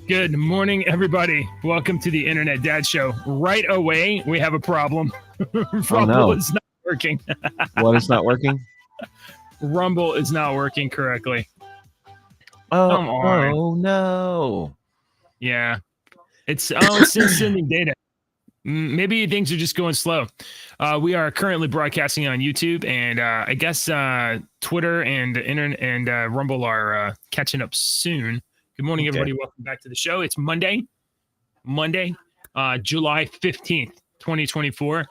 Good morning, everybody. Welcome to the Internet Dad Show. Right away, we have a problem. Rumble is not working. What is not working? Rumble is not working correctly. Oh no. Yeah. It's sending data. Maybe things are just going slow. We are currently broadcasting on YouTube, and I guess Twitter and Internet and Rumble are catching up soon. Good morning, everybody. Welcome back to the show. It's Monday, July 15th, 2024.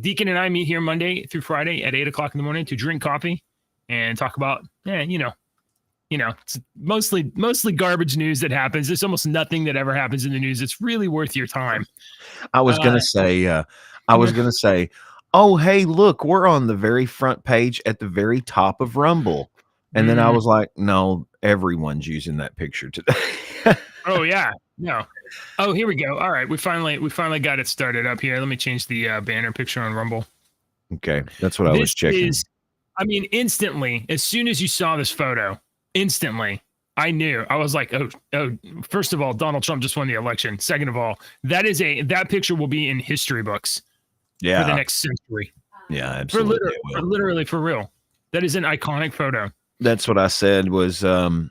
Deacon and I meet here Monday through Friday at 8 o'clock in the morning to drink coffee and talk about, it's mostly garbage news that happens. There's almost nothing that ever happens in the news. It's really worth your time. I was going to say, oh, hey, look, we're on the very front page at the very top of Rumble. And then I was like, no, everyone's using that picture today. Oh yeah, no. Oh, here we go. All right, we finally got it started up here. Let me change the banner picture on Rumble. Okay, that's what I was checking. Instantly, as soon as you saw this photo, instantly, I knew. I was like, oh. First of all, Donald Trump just won the election. Second of all, that picture will be in history books. Yeah. For the next century. Yeah, absolutely. Literally for real. That is an iconic photo. That's what I said was I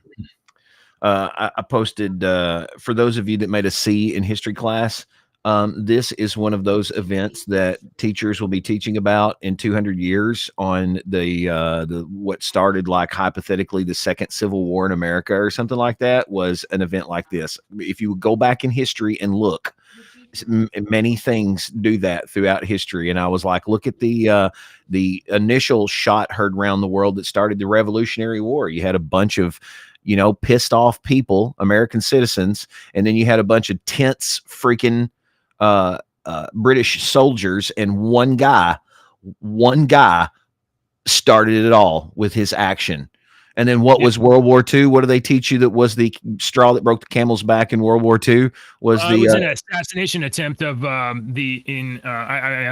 posted for those of you that made a C in history class. This is one of those events that teachers will be teaching about in 200 years on the what started like hypothetically the second Civil War in America or something like that was an event like this. If you go back in history and look, many things do that throughout history. And I was like, look at the initial shot heard around the world that started the Revolutionary War. You had a bunch of, pissed off people, American citizens. And then you had a bunch of tense freaking British soldiers. And one guy started it all with his action. And then what was World War II? What do they teach you that was the straw that broke the camel's back in World War II? It was an assassination attempt of I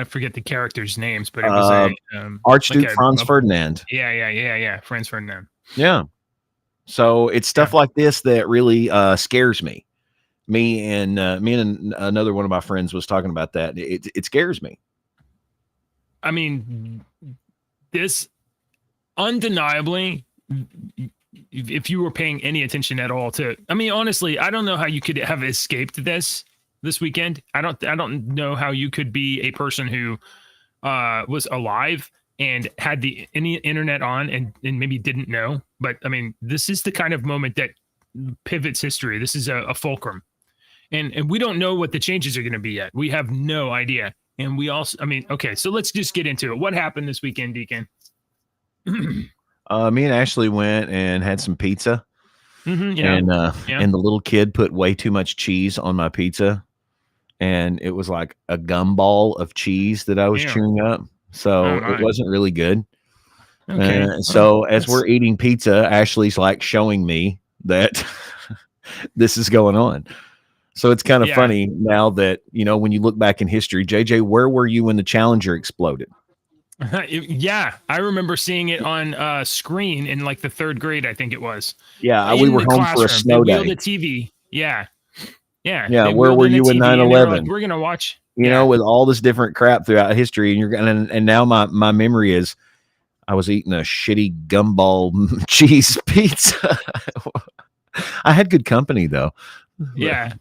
forget the characters' names, but it was Archduke Franz Ferdinand. Yeah, Franz Ferdinand. Yeah. So it's stuff like this that really scares me. Me and another one of my friends was talking about that. It scares me. I mean, this undeniably, if you were paying any attention at all to, I mean, honestly, I don't know how you could have escaped this weekend. I don't know how you could be a person who was alive and had any internet on and maybe didn't know. But I mean, this is the kind of moment that pivots history. This is a fulcrum. And we don't know what the changes are going to be yet. We have no idea. And we also, okay, so let's just get into it. What happened this weekend, Deacon? Me and Ashley went and had some pizza, and the little kid put way too much cheese on my pizza, and it was like a gumball of cheese that I was chewing up. So it wasn't really good. Okay. So as we're eating pizza, Ashley's like showing me that this is going on. So it's kind of funny now that, when you look back in history, JJ, where were you when the Challenger exploded? Yeah, I remember seeing it on screen in like the third grade, I think it was. Yeah, we were home for a snow day. They wheeled the TV. Yeah. Where were you in 9/11? Like, we're gonna watch. With all this different crap throughout history, and now my memory is, I was eating a shitty gumball cheese pizza. I had good company though. Yeah.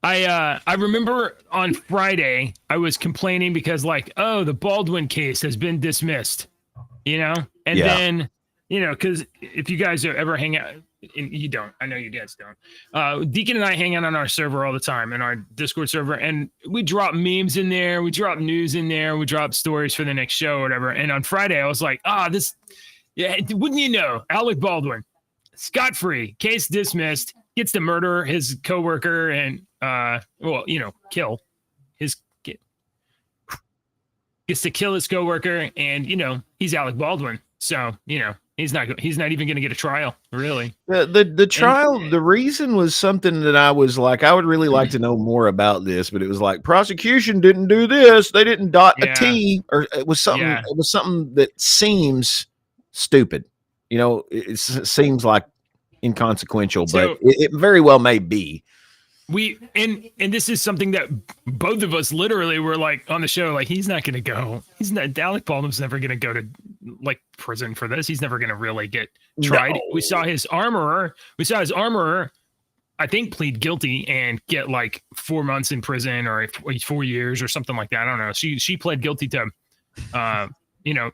I remember on Friday I was complaining because the Baldwin case has been dismissed, and then, because if you guys ever hang out, and you don't, I know you guys don't, Deacon and I hang out on our server all the time in our Discord server, and we drop memes in there, we drop news in there, we drop stories for the next show or whatever. And on Friday I was like, wouldn't you know, Alec Baldwin, scot-free, case dismissed, gets to murder his coworker and kill his kid. gets to kill his coworker, and he's Alec Baldwin, so he's not even going to get a trial, really. The trial, the reason was something that I was like, I would really like to know more about this, but it was like, prosecution didn't do this, they didn't dot a T, or it was something. Yeah. It was something that seems stupid. It seems like inconsequential, but it very well may be. And this is something that both of us literally were like on the show, like, he's not going to go. Alec Baldwin's never going to go to like prison for this. He's never going to really get tried. No. We saw his armorer, I think, plead guilty and get like 4 months in prison or 4 years or something like that. I don't know. She pled guilty to,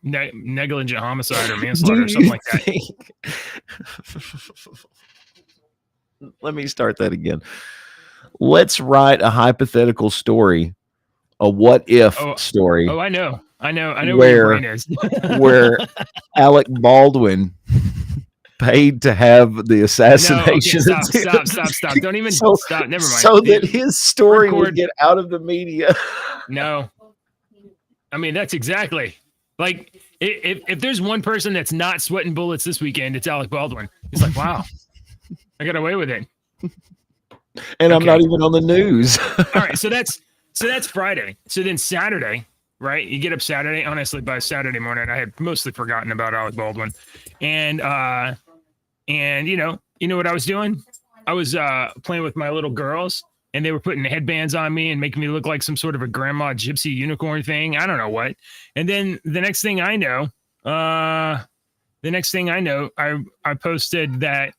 negligent homicide or manslaughter or something like that. Let me start that again. Let's write a hypothetical story, a what if story. Oh, I know where your brain is. Where Alec Baldwin paid to have the assassination. No, okay, stop. Don't even stop. Never mind. So that his story would get out of the media. No. I mean, that's exactly like, if there's one person that's not sweating bullets this weekend, it's Alec Baldwin. He's like, wow, I got away with it. And I'm not even on the news. All right, so that's Friday. So then Saturday, right? You get up Saturday. Honestly, by Saturday morning, I had mostly forgotten about Alec Baldwin, and you know what I was doing? I was playing with my little girls, and they were putting headbands on me and making me look like some sort of a grandma gypsy unicorn thing. I don't know what. And then the next thing I know, I posted that.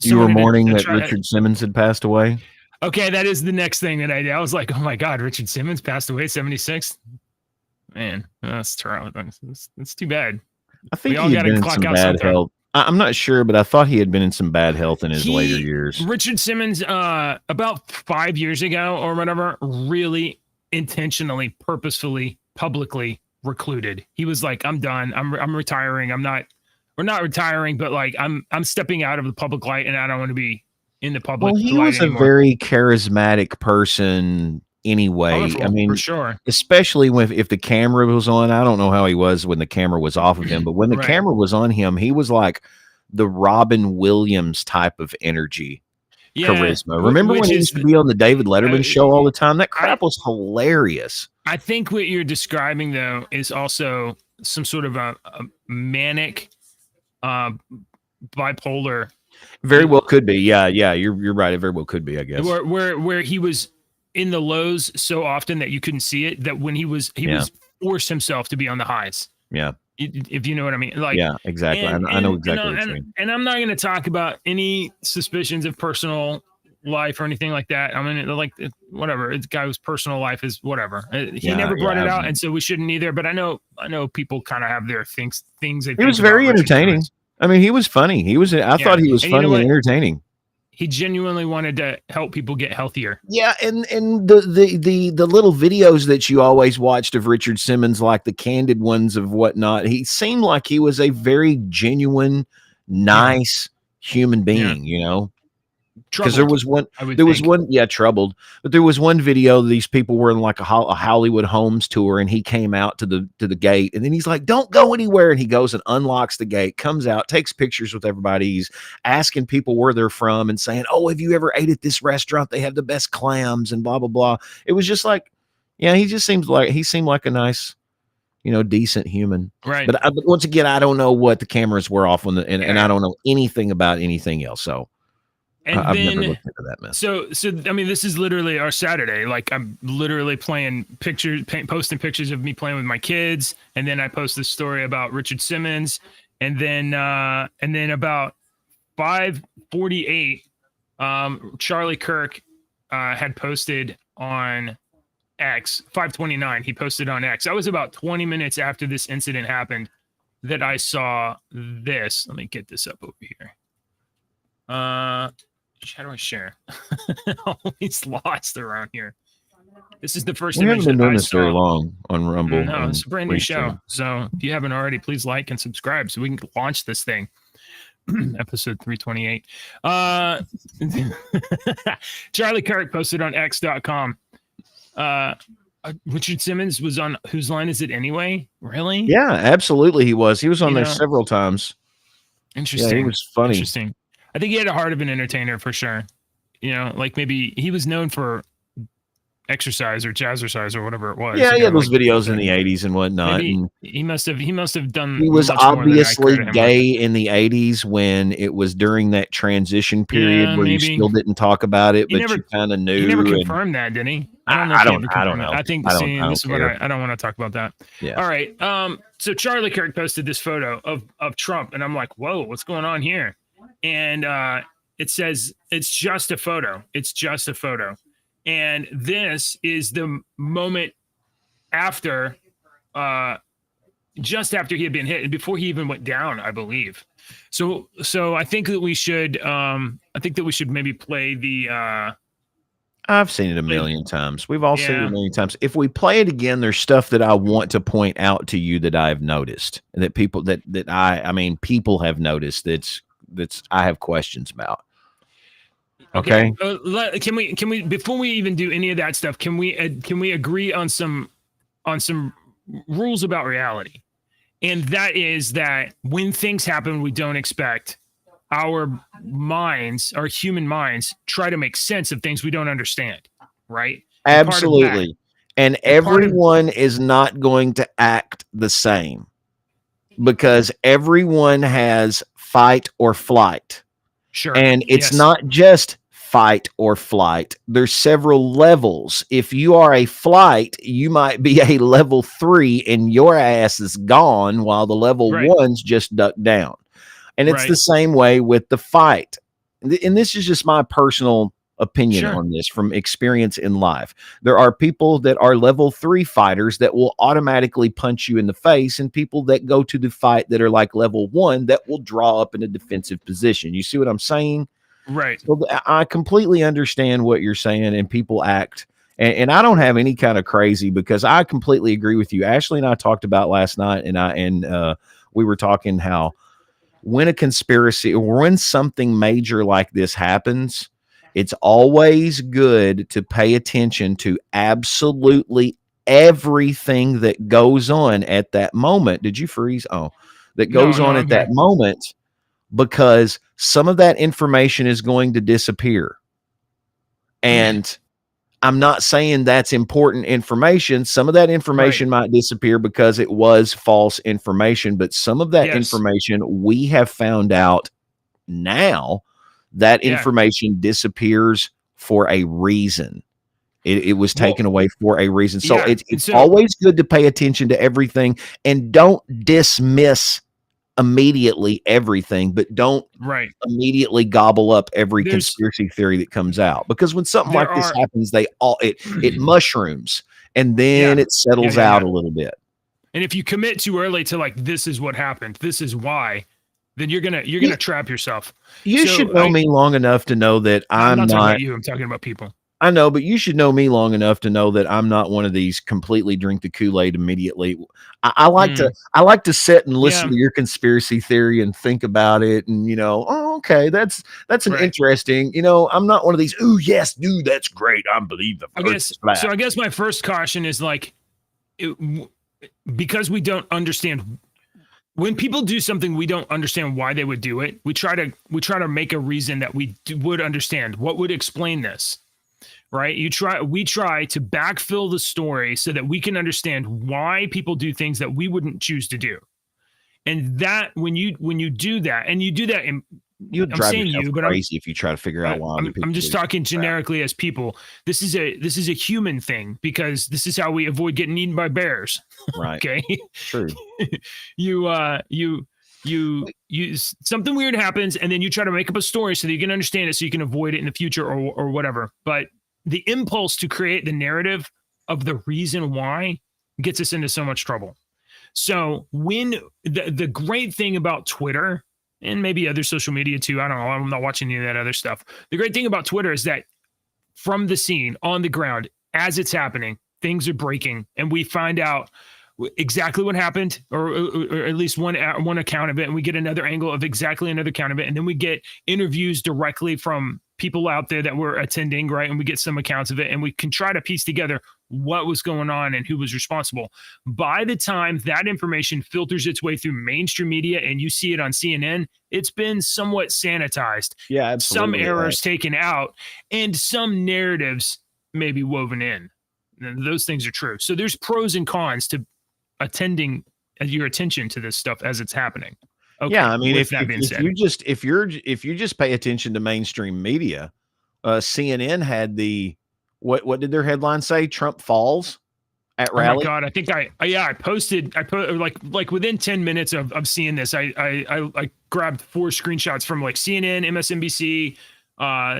You were mourning that Richard Simmons had passed away? Okay, that is the next thing that I did. I was like, oh my God, Richard Simmons passed away, 76? Man, that's terrible. That's too bad. I think he had been in some bad health. I'm not sure, but I thought he had been in some bad health in his later years. Richard Simmons, about 5 years ago or whatever, really intentionally, purposefully, publicly recluded. He was like, I'm done. I'm retiring. We're not retiring, but like I'm stepping out of the public light, and I don't want to be in the public. Well, he was anymore. A very charismatic person anyway. Colorful, I mean, for sure. Especially if the camera was on. I don't know how he was when the camera was off of him, but when the camera was on him, he was like the Robin Williams type of energy, charisma. Remember when he used to be on the David Letterman show all the time? That crap was hilarious. I think what you're describing, though, is also some sort of a manic, bipolar. Very well could be. Yeah, you're right. It very well could be, I guess. Where he was in the lows so often that you couldn't see it, that when he was forced himself to be on the highs. Yeah. If you know what I mean. Like, yeah, exactly. I know exactly what you mean. And I'm not going to talk about any suspicions of personal life or anything like that. I mean, like, whatever. The guy's personal life is whatever. He never brought it out, and so we shouldn't either. But I know people kind of have their things. He was very entertaining. I mean, he was funny. I thought he was funny and entertaining. He genuinely wanted to help people get healthier. Yeah, and the little videos that you always watched of Richard Simmons, like the candid ones of whatnot, he seemed like he was a very genuine, nice human being, you know. Because there was one, troubled. But there was one video. These people were in like a Hollywood Homes tour, and he came out to the gate, and then he's like, "Don't go anywhere." And he goes and unlocks the gate, comes out, takes pictures with everybody. He's asking people where they're from and saying, "Oh, have you ever ate at this restaurant? They have the best clams," and blah blah blah. It was just like, he seemed like a nice, decent human. Right. But once again, I don't know what the cameras were off on, and I don't know anything about anything else. So. And I've then, never looked into that mess. So I mean, this is literally our Saturday. Like, I'm literally posting pictures of me playing with my kids, and then I post this story about Richard Simmons, and then about 5:48, Charlie Kirk had posted on X. 5:29, he posted on X. That was about 20 minutes after this incident happened that I saw this. Let me get this up over here. How do I share? Always lost around here. This is the first image that I saw. We haven't been doing this very long on Rumble. No, it's a brand new show. So if you haven't already, please like and subscribe so we can launch this thing. Episode 328. Charlie Kirk posted on X.com. Richard Simmons was on Whose Line Is It Anyway? Really? Yeah, absolutely. He was on there several times. Interesting. Yeah, he was funny. Interesting. I think he had a heart of an entertainer for sure. Like maybe he was known for exercise or jazzercise or whatever it was. Yeah, he had those videos in the 80s and whatnot. Maybe and he must have done. he was much more than I obviously credit him gay in the 80s when it was during that transition period where you still didn't talk about it, but you kind of knew. He never confirmed that, did he? I don't know. I think I don't this is what I don't want to talk about that. Yeah. All right. So Charlie Kirk posted this photo of Trump, and I'm like, whoa, what's going on here? And it says it's just a photo. It's just a photo. And this is the moment after, just after he had been hit and before he even went down, I believe. So I think that we should, maybe play the. I've seen it a million times. We've all seen it a million times. If we play it again, there's stuff that I want to point out to you that I've noticed, and that people people have noticed that's I have questions about. Okay. Can we before we even do any of that stuff, can we agree on some rules about reality? And that is that when things happen we don't expect, our human minds try to make sense of things we don't understand, right? Absolutely. And everyone is not going to act the same because everyone has fight or flight. Sure. And it's not just fight or flight. There's several levels. If you are a flight, you might be a level 3 and your ass is gone while the level 1's just ducked down. And it's the same way with the fight. And this is just my personal opinion on this from experience in life. There are people that are level 3 fighters that will automatically punch you in the face, and people that go to the fight that are like level 1 that will draw up in a defensive position. You see what I'm saying? Right. So I completely understand what you're saying, and people act. And I don't have any kind of crazy, because I completely agree with you. Ashley and I talked about last night, and we were talking how when a conspiracy or when something major like this happens, it's always good to pay attention to absolutely everything that goes on at that moment. Did you freeze? Oh, that goes on at that moment, because some of that information is going to disappear. And I'm not saying that's important information. Some of that information might disappear because it was false information, but some of that information we have found out now that information disappears for a reason. It was taken away for a reason. So it's always good to pay attention to everything, and don't dismiss immediately everything, but don't immediately gobble up every conspiracy theory that comes out, because when something like this happens, it mushrooms, and then it settles out a little bit. And if you commit too early to like, this is what happened, this is why, then you're gonna trap yourself. You should know me long enough to know that I'm not talking about you. I'm talking about people. I know, but you should know me long enough to know that I'm not one of these completely drink the Kool-Aid immediately. I like to sit and listen to your conspiracy theory and think about it, and oh, okay, that's an interesting. I'm not one of these. Oh yes, dude, that's great. I believe the Earth is flat. So I guess my first caution is like, because we don't understand. When people do something, we don't understand why they would do it. We try to make a reason that we would understand. What would explain this? Right? We try to backfill the story so that we can understand why people do things that we wouldn't choose to do. And that when you do that, and you do that in, you'd drive yourself crazy if you try to figure out why. I'm just talking generically as people. This is a human thing, because this is how we avoid getting eaten by bears. Right. Okay. True. you something weird happens, and then you try to make up a story so that you can understand it, so you can avoid it in the future or whatever. But the impulse to create the narrative of the reason why gets us into so much trouble. So when the great thing about Twitter, and maybe other social media too, I don't know, I'm not watching any of that other stuff. The great thing about Twitter is that from the scene, on the ground, as it's happening, things are breaking, and we find out exactly what happened, or at least one account of it, and we get another angle of exactly another account of it, and then we get interviews directly from people out there that were attending, right? And we get some accounts of it, and we can try to piece together what was going on and who was responsible. By the time that information filters its way through mainstream media and you see it on CNN, it's been somewhat sanitized. Yeah, Some absolutely. errors taken out and some narratives maybe woven in. And those things are true. So there's pros and cons to attending your attention to this stuff as it's happening. Okay, Yeah, I mean, with that being said, if you just pay attention to mainstream media, CNN had the what did their headline say? Trump falls at oh my rally. god, I think I posted like within 10 minutes of seeing this, I grabbed 4 screenshots from like CNN, MSNBC,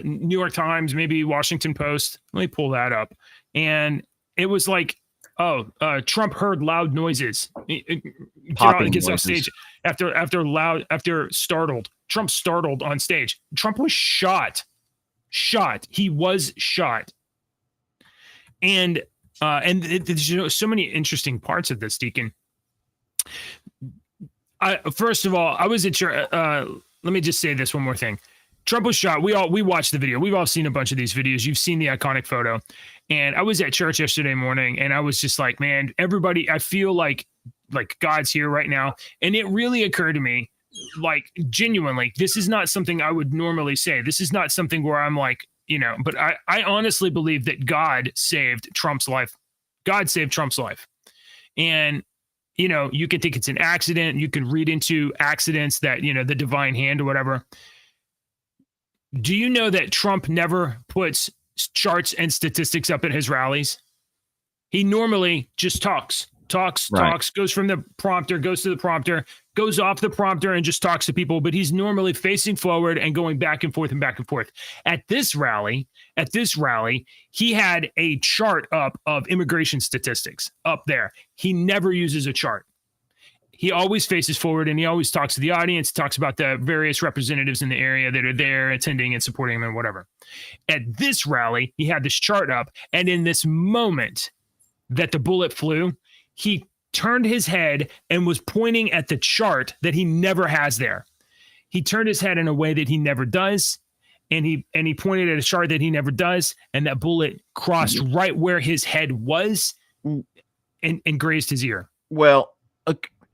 New York Times, maybe Washington Post. Let me pull that up. And it was like, Trump heard loud noises. Popping Gets off noises. stage after startled. Trump startled on stage. Trump was shot. He was shot. And there's so many interesting parts of this, Deacon. First of all, I was at church. Let me just say this one more thing. Trump was shot. We watched the video. We've all seen a bunch of these videos. You've seen the iconic photo. And I was at church yesterday morning, and I was just like, man, everybody, I feel like God's here right now. And it really occurred to me, like, genuinely, this is not something I would normally say. This is not something where I'm like, but I honestly believe that God saved Trump's life. God saved Trump's life. And, you can think it's an accident. You can read into accidents that, the divine hand or whatever. Do you know that Trump never puts charts and statistics up at his rallies? He normally just talks, goes from the prompter, goes to the prompter, goes off the prompter and just talks to people, but he's normally facing forward and going back and forth and back and forth. At this rally, he had a chart up of immigration statistics up there. He never uses a chart. He always faces forward and he always talks to the audience, talks about the various representatives in the area that are there attending and supporting him and whatever. At this rally, he had this chart up. And in this moment that the bullet flew, he turned his head and was pointing at the chart that he never has there. He turned his head in a way that he never does. And he pointed at a chart that he never does. And that bullet crossed right where his head was and grazed his ear. Well,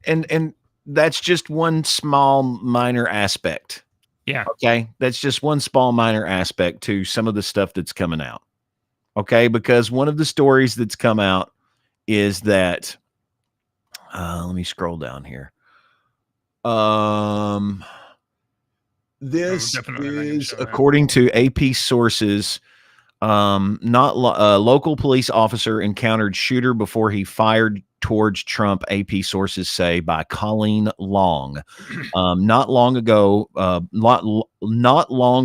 and that's just one small minor aspect. Yeah. Okay. That's just one small minor aspect to some of the stuff that's coming out. Okay. Because one of the stories that's come out is that, let me scroll down here. This is according to AP sources. Local police officer encountered shooter before he fired towards Trump, AP sources say, by Colleen Long. Not long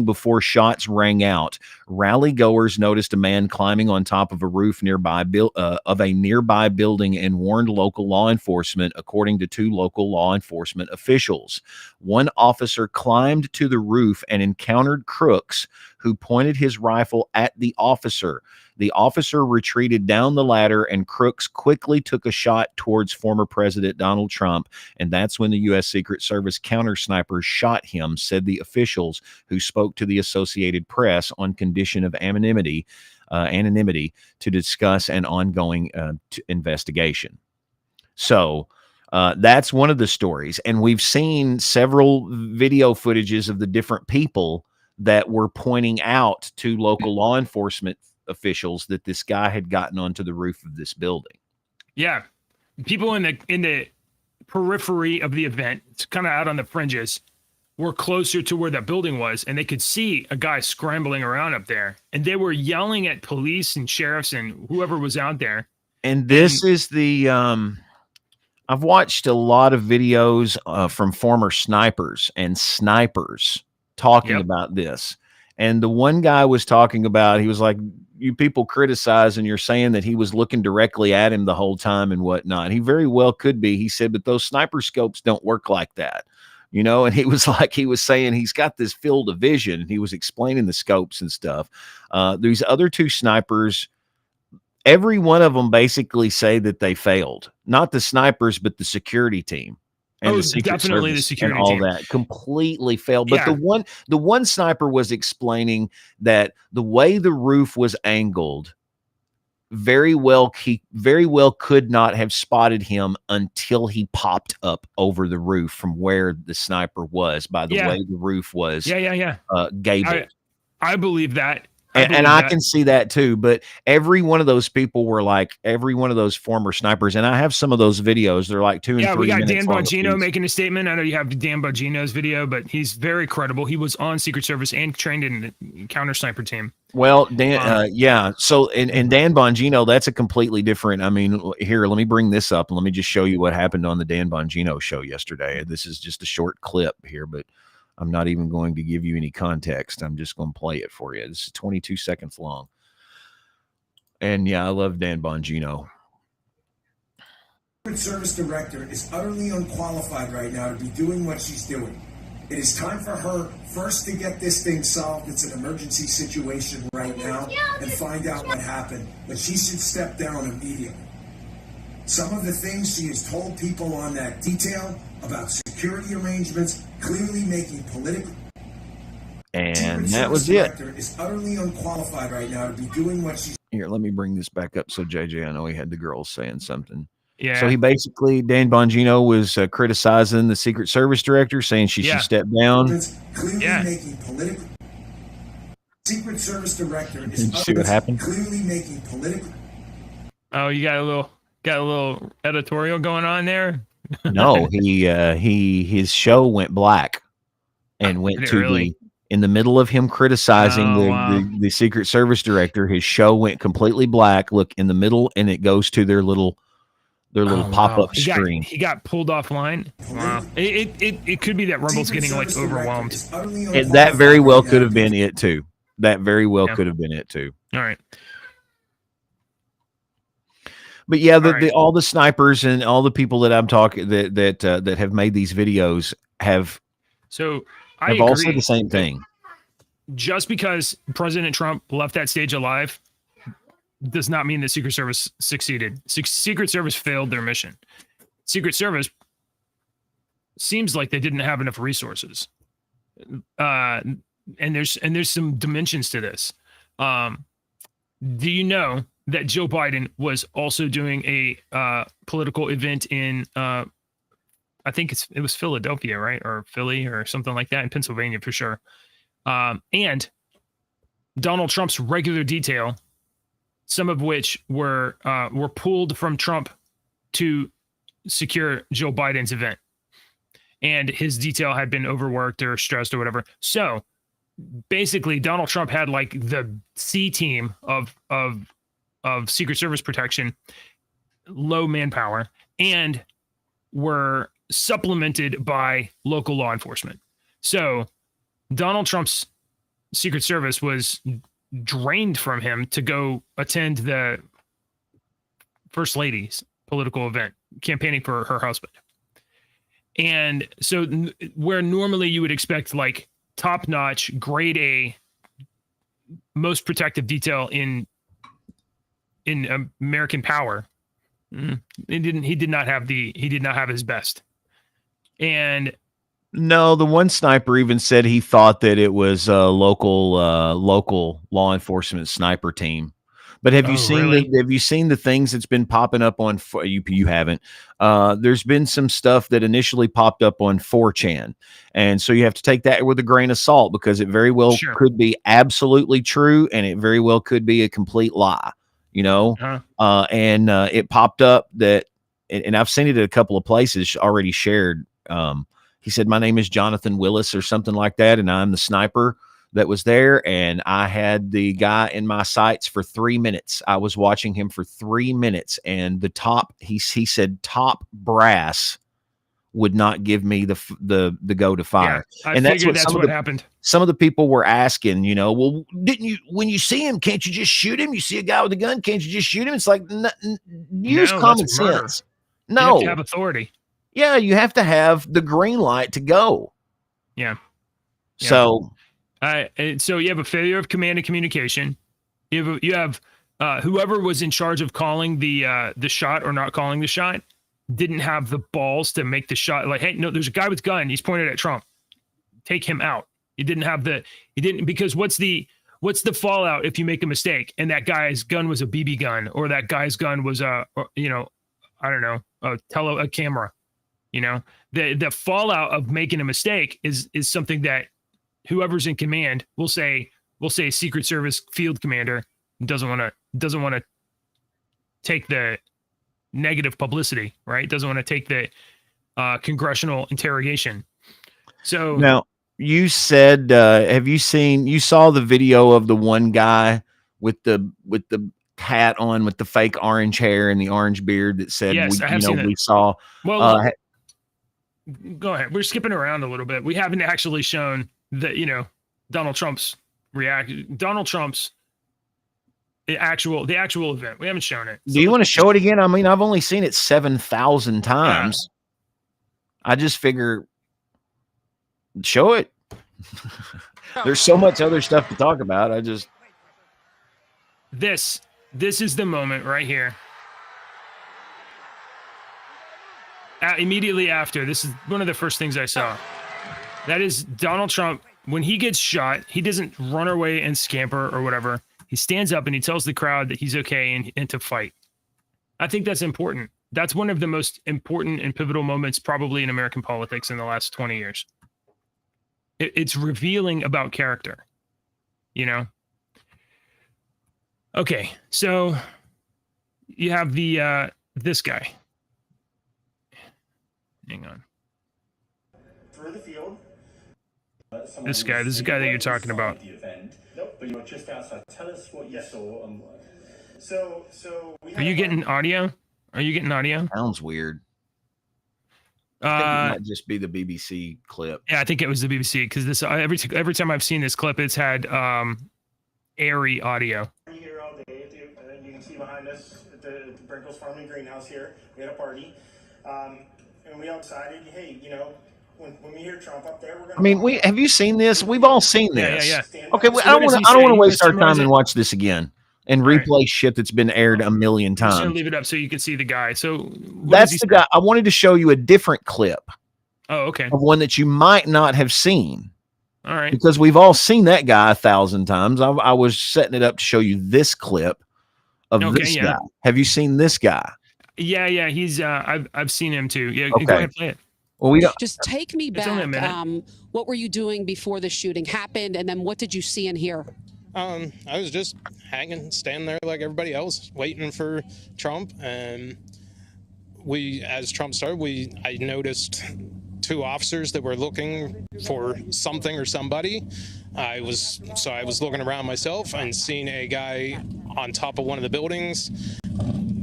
before shots rang out, rally goers noticed a man climbing on top of a roof of a nearby building and warned local law enforcement, according to 2 local law enforcement officials. One officer climbed to the roof and encountered Crooks, who pointed his rifle at the officer. The officer retreated down the ladder, and Crooks quickly took a shot towards former President Donald Trump, and that's when the U.S. Secret Service counter sniper shot him, said the officials who spoke to the Associated Press on condition of anonymity to discuss an ongoing investigation. So that's one of the stories, and we've seen several video footages of the different people that were pointing out to local law enforcement officials that this guy had gotten onto the roof of this building. Yeah. People in the periphery of the event, it's kind of out on the fringes, were closer to where that building was, and they could see a guy scrambling around up there, and they were yelling at police and sheriffs and whoever was out there. And this is the I've watched a lot of videos from former snipers talking about this. And the one guy was talking about, he was like, you people criticize and you're saying that he was looking directly at him the whole time and whatnot. He very well could be. He said, but those sniper scopes don't work like that, and he was saying he's got this field of vision, and he was explaining the scopes and stuff. These other 2 snipers, every one of them basically say that they failed, not the snipers, but the security team. And definitely the security and all team. That completely failed. But the one sniper was explaining that the way the roof was angled, very well could not have spotted him until he popped up over the roof from where the sniper was, by the way the roof was gabled. I believe that. And I can see that too, but every one of those people were like, every one of those former snipers, and I have some of those videos. They're like 2 and 3 minutes. We got Dan Bongino making a statement. I know you have Dan Bongino's video, but he's very credible. He was on Secret Service and trained in the counter sniper team. Well, Dan, So, and Dan Bongino, that's a completely different. I mean, here, let me bring this up and let me just show you what happened on the Dan Bongino show yesterday. This is just a short clip here, but I'm not even going to give you any context. I'm just going to play it for you. This is 22 seconds long. And yeah, I love Dan Bongino. The service director is utterly unqualified right now to be doing what she's doing. It is time for her first to get this thing solved. It's an emergency situation right now, and find out what happened. But she should step down immediately. Some of the things she has told people on that detail about security arrangements, clearly making political. And that was it. Is utterly unqualified right now to be doing what she's. Here, let me bring this back up. So JJ, I know he had the girls saying something. Yeah. So he basically, Dan Bongino was criticizing the Secret Service director, saying she should step down. Clearly making political. Secret Service director is see what happened? Clearly making political. Oh, you got a little editorial going on there. No, his show went black and went to in the middle of him criticizing the Secret Service director. His show went completely black. Look in the middle, and it goes to their little pop-up screen. He got pulled offline. Wow. It could be that Rumble's getting like overwhelmed. That very well could have been it too. That very well could have been it too. All right. But yeah, all the snipers and all the people that I'm talking that have made these videos have all said the same thing. Just because President Trump left that stage alive does not mean the Secret Service succeeded. Secret Service failed their mission. Secret Service seems like they didn't have enough resources. And there's some dimensions to this. Do you know that Joe Biden was also doing a political event in I think it was Philadelphia, right? Or Philly or something like that, in Pennsylvania for sure. And Donald Trump's regular detail, some of which were pulled from Trump to secure Joe Biden's event. And his detail had been overworked or stressed or whatever. So basically Donald Trump had like the C team of Secret Service protection, low manpower, and were supplemented by local law enforcement. So Donald Trump's Secret Service was drained from him to go attend the First Lady's political event, campaigning for her husband. And so where normally you would expect like top-notch, grade A, most protective detail in American power, he did not have his best. And no, the one sniper even said he thought that it was a local law enforcement sniper team. But have you seen the things that's been popping up on you haven't? There's been some stuff that initially popped up on 4chan, and so you have to take that with a grain of salt because it very well could be absolutely true, and it very well could be a complete lie. You know, and it popped up that, and I've seen it at a couple of places already shared. He said, "My name is Jonathan Willis," or something like that, and I'm the sniper that was there, and I had the guy in my sights for 3 minutes. I was watching him for 3 minutes, and the top, he said, top brass would not give me the go to fire. Yeah, and that's what happened. Some of the people were asking, you know, well, didn't you, when you see him, can't you just shoot him? You see a guy with a gun, can't you just shoot him? It's like, use common sense. No, you have to have authority. Yeah, you have to have the green light to go. Yeah. So you have a failure of command and communication. You have whoever was in charge of calling the shot or not calling the shot didn't have the balls to make the shot. Like, hey, no, there's a guy with a gun. He's pointed at Trump. Take him out. Because what's the what's the fallout if you make a mistake and that guy's gun was a BB gun, or that guy's gun was a, you know, I don't know, a camera, you know, the fallout of making a mistake is something that whoever's in command will say Secret Service field commander doesn't want to take the negative publicity, right? Doesn't want to take the congressional interrogation. So now, you said, you saw the video of the one guy with the hat on with the fake orange hair and the orange beard that said, yes, I have seen it. we saw. Well, go ahead. We're skipping around a little bit. We haven't actually shown that, you know, Donald Trump's the actual event. We haven't shown it. Do you want to show it again? I mean, I've only seen it 7,000 times. I just figure, show it. There's so much other stuff to talk about. This is the moment right here. Immediately after, this is one of the first things I saw. That is Donald Trump. When he gets shot, he doesn't run away and scamper or whatever. He stands up and he tells the crowd that he's okay and to fight. I think that's important. That's one of the most important and pivotal moments probably in American politics in the last 20 years. It's revealing about character, you know? Okay, so you have the this guy. Hang on. Through the field. This is the guy that you're talking about. Nope, but you were just outside. Tell us what you saw. So Are you getting audio? Are you getting audio? Sounds weird. I think it might just be the BBC clip. Yeah, I think it was the BBC because this every time I've seen this clip, it's had airy audio. We're here all day. You can see behind us at the Brinkles Farming Greenhouse here. We had a party, and we all decided, hey, you know, when we hear Trump up there, we're gonna. I mean, have you seen this? We've all seen this. Yeah. Okay, So I don't want to waste our time and watch this again and All right. replay shit that's been aired a million I'm just gonna times. leave it up so you can see the guy. So That's the guy. I wanted to show you a different clip Oh, okay. of one that you might not have seen All right. because we've all seen that guy 1,000 times. I was setting it up to show you this clip of this guy. Have you seen this guy? Yeah. He's I've seen him too. Yeah. Okay. Go ahead, play it. Well, we don't. Just take me It's only a back. minute. What were you doing before the shooting happened, and then what did you see and hear? I was just standing there like everybody else, waiting for Trump. And as Trump started, I noticed two officers that were looking for something or somebody. I was looking around myself and seeing a guy on top of one of the buildings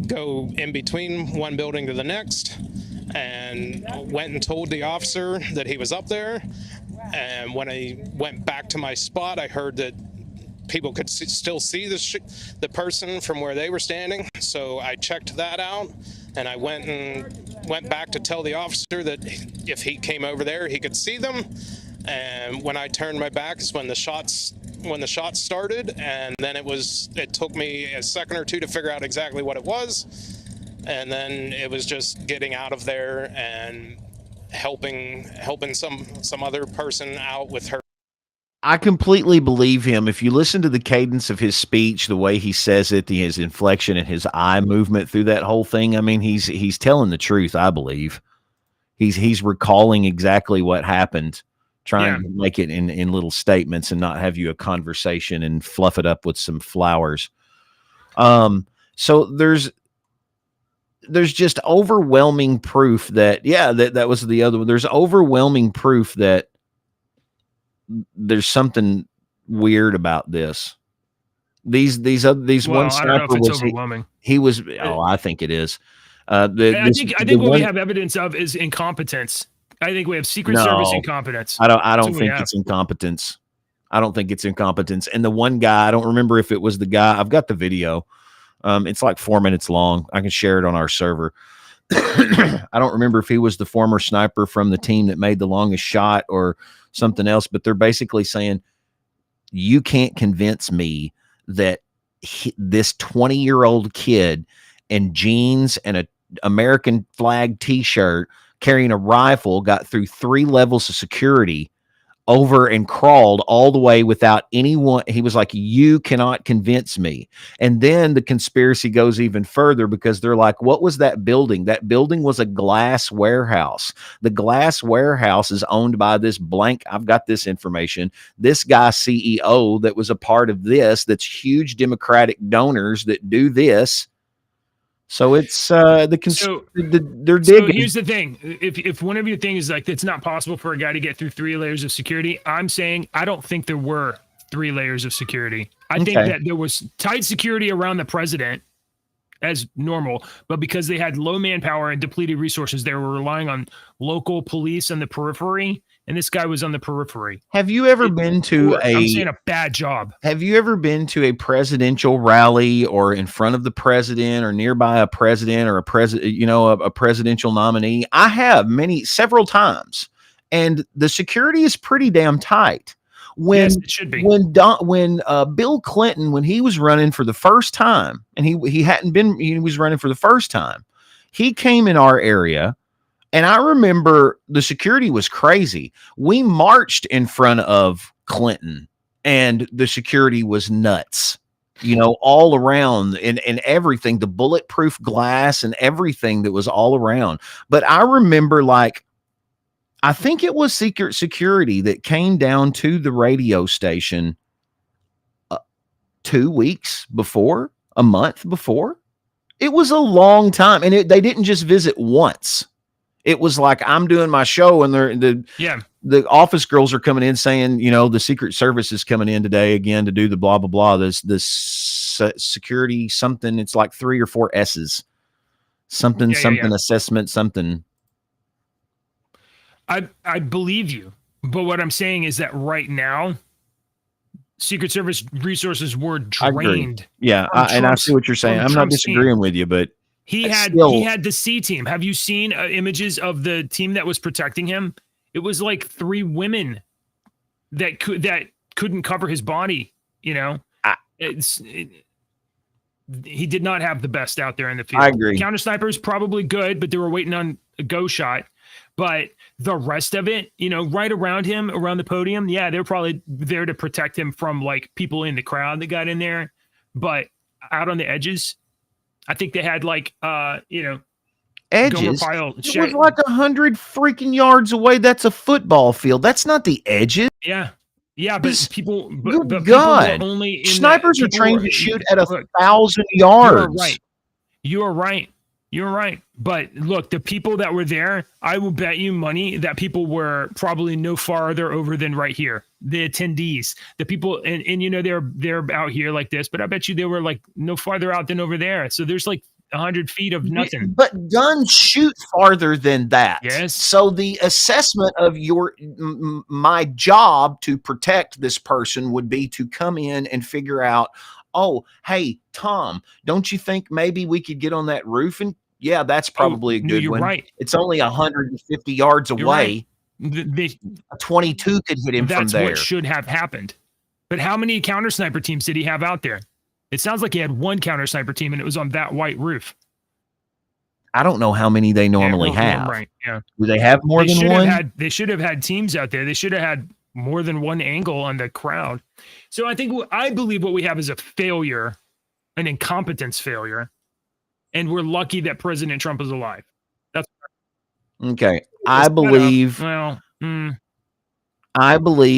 go in between one building to the next, and went and told the officer that he was up there. And when I went back to my spot, I heard that people could still see the person from where they were standing. So I checked that out, and I went back to tell the officer that if he came over there, he could see them. And when I turned my back is when the shots started, and then it took me a second or two to figure out exactly what it was. And then it was just getting out of there and helping some other person out with her. I completely believe him. If you listen to the cadence of his speech, the way he says it, his inflection and his eye movement through that whole thing, I mean, he's telling the truth. I believe he's recalling exactly what happened, trying to make it in little statements and not have you a conversation and fluff it up with some flowers. So there's just overwhelming proof that that was the other one. There's overwhelming proof that there's something weird about this. These one sniper was overwhelming. He was. Oh, I think it is. I think what we have evidence of is incompetence. I think we have Secret Service incompetence. I don't think it's incompetence. I don't think it's incompetence. And the one guy, I don't remember if it was the guy. I've got the video. It's like 4 minutes long. I can share it on our server. I don't remember if he was the former sniper from the team that made the longest shot or something else, but they're basically saying, you can't convince me that this 20-year-old kid in jeans and an American flag t-shirt carrying a rifle got through 3 levels of security over and crawled all the way without anyone. He was like, you cannot convince me. And then the conspiracy goes even further because they're like, what was that building? That building was a glass warehouse. The glass warehouse is owned by this blank. I've got this information. This guy CEO that was a part of this, that's huge Democratic donors that do this. So it's they're digging. So here's the thing: if one of your things is like it's not possible for a guy to get through 3 layers of security, I'm saying I don't think there were 3 layers of security. I think that there was tight security around the president as normal, but because they had low manpower and depleted resources, they were relying on local police on the periphery, and this guy was on the periphery. Have you ever been to I'm saying a bad job. Have you ever been to a presidential rally or in front of the president or nearby a president or a presidential nominee? I have several times, and the security is pretty damn tight. Yes, it should be. When Bill Clinton, when he was running for the first time, and he was running for the first time, he came in our area. And I remember the security was crazy. We marched in front of Clinton and the security was nuts, all around and everything, the bulletproof glass and everything that was all around. But I remember, I think it was secret security that came down to the radio station 2 weeks before, a month before. It was a long time. And they didn't just visit once. It was like, I'm doing my show and the office girls are coming in saying, the Secret Service is coming in today again to do the blah, blah, blah. This security something. It's like 3 or 4 S's, something assessment, something. I believe you. But what I'm saying is that right now, Secret Service resources were drained. Yeah. And I see what you're saying. I'm not disagreeing with you, but he had the C team. Have you seen images of the team that was protecting him? It was like 3 women that couldn't cover his body. He did not have the best out there in the field. I agree. Counter snipers probably good, but they were waiting on a go shot. But the rest of it, right around him, around the podium, yeah, they're probably there to protect him from people in the crowd that got in there. But out on the edges, I think they had edges. It was like 100 freaking yards away. That's a football field. That's not the edges. Yeah, but people. Good God! Only snipers are trained to shoot at 1,000 yards. You are right. But look, the people that were there, I will bet you money that people were probably no farther over than right here. The attendees, the people, and they're out here like this, but I bet you they were no farther out than over there. So there's 100 feet of nothing. But guns shoot farther than that. Yes. So the assessment of my job to protect this person would be to come in and figure out, oh, hey, Tom, don't you think maybe we could get on that roof? And yeah, that's probably a good one. Right. It's only 150 yards away. Right. A 22 could hit him from there. That's what should have happened. But how many counter sniper teams did he have out there? It sounds like he had 1 counter sniper team, and it was on that white roof. I don't know how many they normally have. Right. Yeah. Do they have more than one? They should have had teams out there. They should have had more than one angle on the crowd. So I believe what we have is a failure, an incompetence failure. And we're lucky that President Trump is alive. That's okay. I believe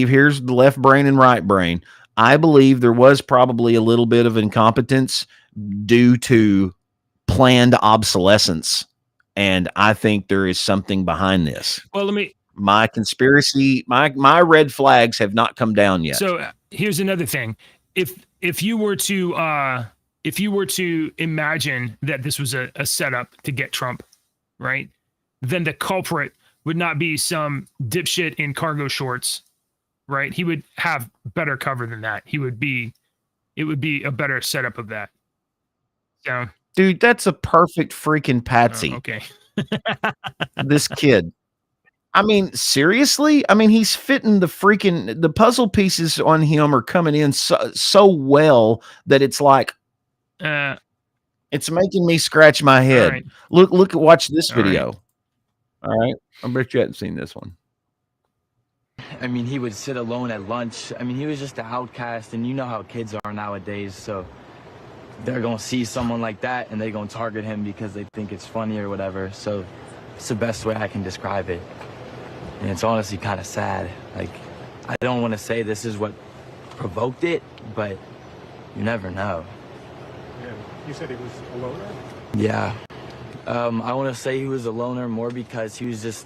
here's the left brain and right brain. I believe there was probably a little bit of incompetence due to planned obsolescence. And I think there is something behind this. Well, my conspiracy, my red flags have not come down yet. So here's another thing. If you were to imagine that this was a setup to get Trump, right? Then the culprit would not be some dipshit in cargo shorts, right? He would have better cover than that. It would be a better setup of that. So, dude, that's a perfect freaking patsy. Oh, okay. This kid. I mean, seriously? I mean, he's fitting the puzzle pieces on him are coming in so well that it's like, it's making me scratch my head. Right. Watch this video. All right. I bet you hadn't seen this one. I mean, he would sit alone at lunch. I mean, he was just an outcast, and you know how kids are nowadays, so they're gonna see someone like that and they're gonna target him because they think it's funny or whatever. So it's the best way I can describe it. And it's honestly kind of sad. Like, I don't want to say this is what provoked it, but you never know. Yeah. You said he was a loner? Yeah. I want to say he was a loner more because he was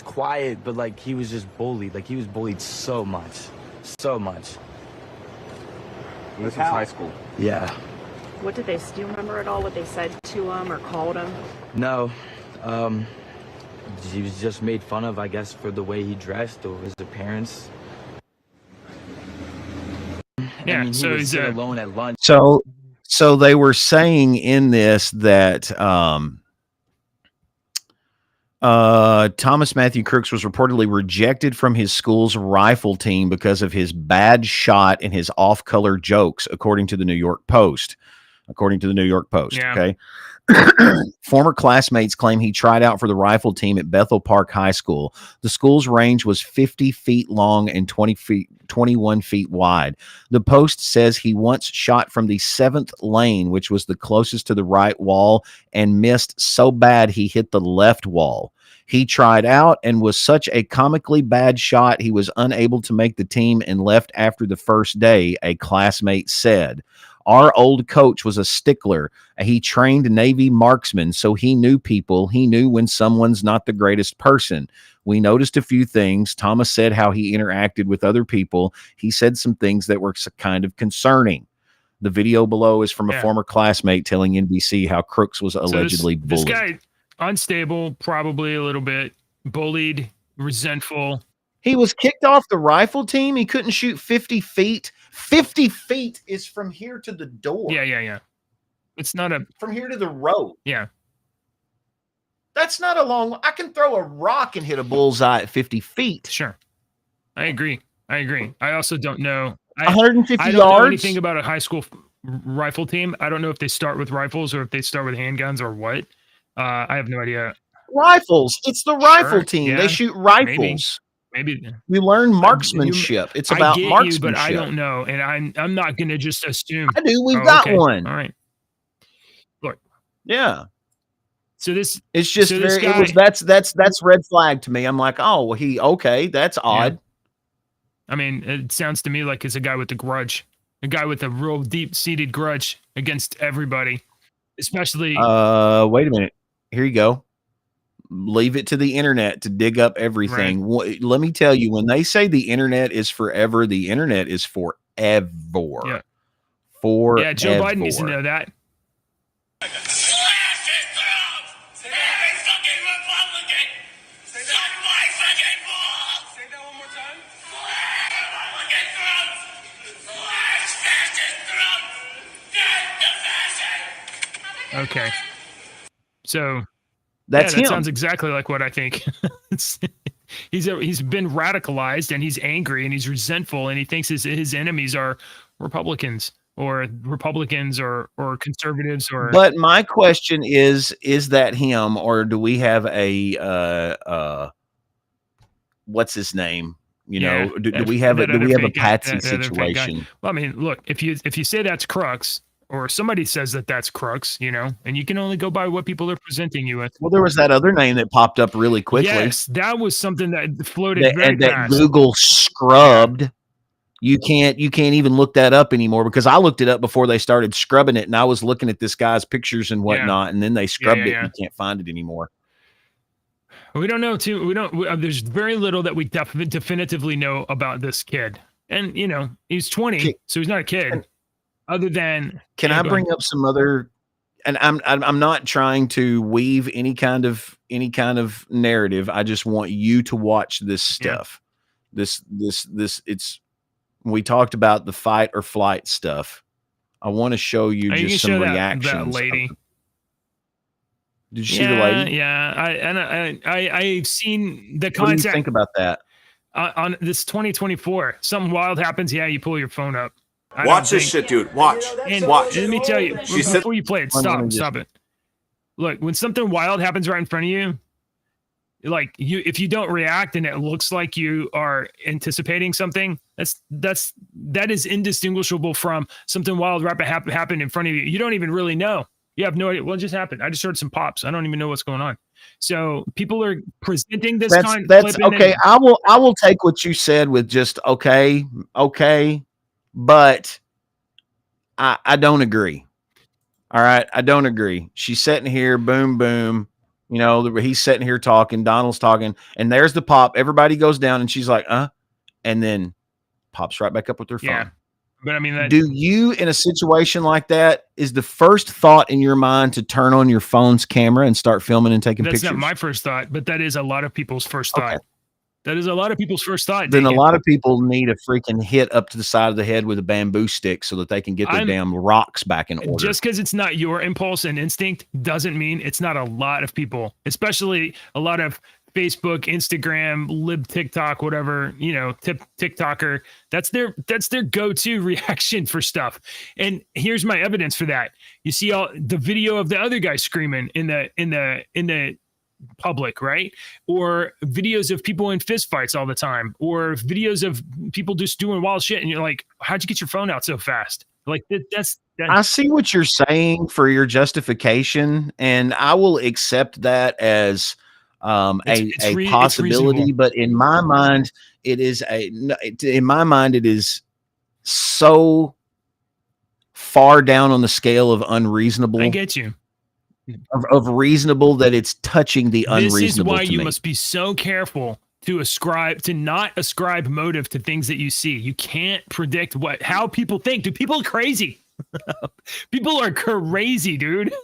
quiet, but like he was just bullied. Like he was bullied so much. This was high school. Yeah. What did they, do you remember at all what they said to him or called him? No. He was just made fun of, I guess, for the way he dressed or his appearance. Yeah, I mean, he so would he's sit alone at lunch. So they were saying in this that Thomas Matthew Crooks was reportedly rejected from his school's rifle team because of his bad shot and his off-color jokes, according to the New York Post. Yeah. Okay. Former classmates claim he tried out for the rifle team at Bethel Park High School. The school's range was 50 feet long and 21 feet wide. The Post says he once shot from the 7th lane, which was the closest to the right wall, and missed so bad he hit the left wall. He tried out and was such a comically bad shot he was unable to make the team and left after the first day, a classmate said. Our old coach was a stickler. He trained Navy marksmen, so he knew people. He knew when someone's not the greatest person. We noticed a few things. Thomas said how he interacted with other people. He said some things that were kind of concerning. The video below is from a former classmate telling NBC how Crooks was allegedly bullied. This guy, unstable, probably a little bit, bullied, resentful. He was kicked off the rifle team. He couldn't shoot 50 feet. 50 feet is from here to the door. Yeah. It's not from here to the road. Yeah. That's not a long. I can throw a rock and hit a bullseye at 50 feet. Sure. I agree. I also don't know. 150 I don't yards. know anything about a high school rifle team. I don't know if they start with rifles or if they start with handguns or what. I have no idea. Rifles. It's the rifle team. Yeah, they shoot rifles. Maybe we learn marksmanship. It's about marksmanship. But I don't know, and I'm not going to just assume. I do. We've got okay. one. All right. Look. Yeah. So this. It's just so very. Guy, that's red flag to me. I'm like, oh, well, that's odd. Yeah. I mean, it sounds to me like it's a guy with a grudge, a guy with a real deep-seated grudge against everybody, especially. Wait a minute. Here you go. Leave it to the internet to dig up everything. Right. Let me tell you, when they say the internet is forever, the internet is forever. Yeah. Forever. Yeah, Joe Biden needs to know that. Okay. So that sounds exactly like what I think. He's been radicalized and he's angry and he's resentful and he thinks his enemies are Republicans or conservatives or. But my question is that him, or do we have a what's his name? Do we have a Patsy situation? Well, I mean, look, if you say that's Crooks, or somebody says that's Crooks, and you can only go by what people are presenting you with. Well, there was that other name that popped up really quickly. Yes, that was something that floated very fast. That Google scrubbed. You can't even look that up anymore because I looked it up before they started scrubbing it, and I was looking at this guy's pictures and whatnot, and then they scrubbed it. And you can't find it anymore. We don't know too. There's very little that we definitively know about this kid, and he's 20, so he's not a kid. Other than, can I bring up some other? And I'm not trying to weave any kind of narrative. I just want you to watch this stuff. Yeah. This. It's. We talked about the fight or flight stuff. I want to show you just some reactions. That lady. Did you see the lady? Yeah. I've seen the content. What do you think about that? On this 2024, something wild happens. Yeah, you pull your phone up. Watch this shit, dude. Watch. Watch. Let me tell you, before you play it, stop it. Look, when something wild happens right in front of you, like if you don't react and it looks like you are anticipating something, that is indistinguishable from something wild rapid happened in front of you. You don't even really know. You have no idea what just happened. I just heard some pops. I don't even know what's going on. So people are presenting this that's okay. I will take what you said with just okay, but I don't agree. All right, I don't agree. She's sitting here, boom, boom. You know, he's sitting here talking, Donald's talking, and there's the pop. Everybody goes down, and she's like, and then pops right back up with her phone. Yeah. But I mean, do you, in a situation like that, is the first thought in your mind to turn on your phone's camera and start filming and taking pictures? That's not my first thought, but that is a lot of people's first thought. That is a lot of people's first thought. Then a lot of people need a freaking hit up to the side of the head with a bamboo stick so that they can get their damn rocks back in order. Just because it's not your impulse and instinct doesn't mean it's not a lot of people, especially a lot of Facebook, Instagram, lib TikTok, whatever, you know, TikToker. That's their go-to reaction for stuff. And here's my evidence for that. You see all the video of the other guy screaming in the public, right? Or videos of people in fist fights all the time, or videos of people just doing wild shit. And you're like, how'd you get your phone out so fast? Like that's I see what you're saying for your justification, and I will accept that as a possibility. But in my mind, it is so far down on the scale of unreasonable. I get you. Of reasonable that it's touching the unreasonable. This is why you me. must be so careful to not ascribe motive to things that you see. You can't predict how people think. Dude, people are crazy. People are crazy, dude.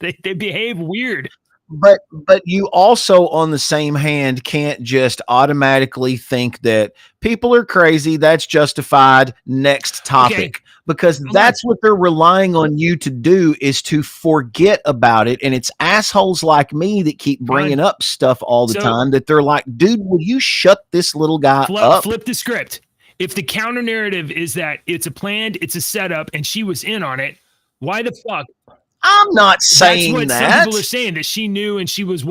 they behave weird. But you also, on the same hand, can't just automatically think that people are crazy. That's justified. Next topic. Okay. Because that's what they're relying on you to do, is to forget about it. And it's assholes like me that keep bringing up stuff all the time that they're like, dude, will you shut this little guy up? Flip the script. If the counter narrative is that it's a setup and she was in on it, why the fuck? I'm not saying that's what that. Some people are saying that she knew and she was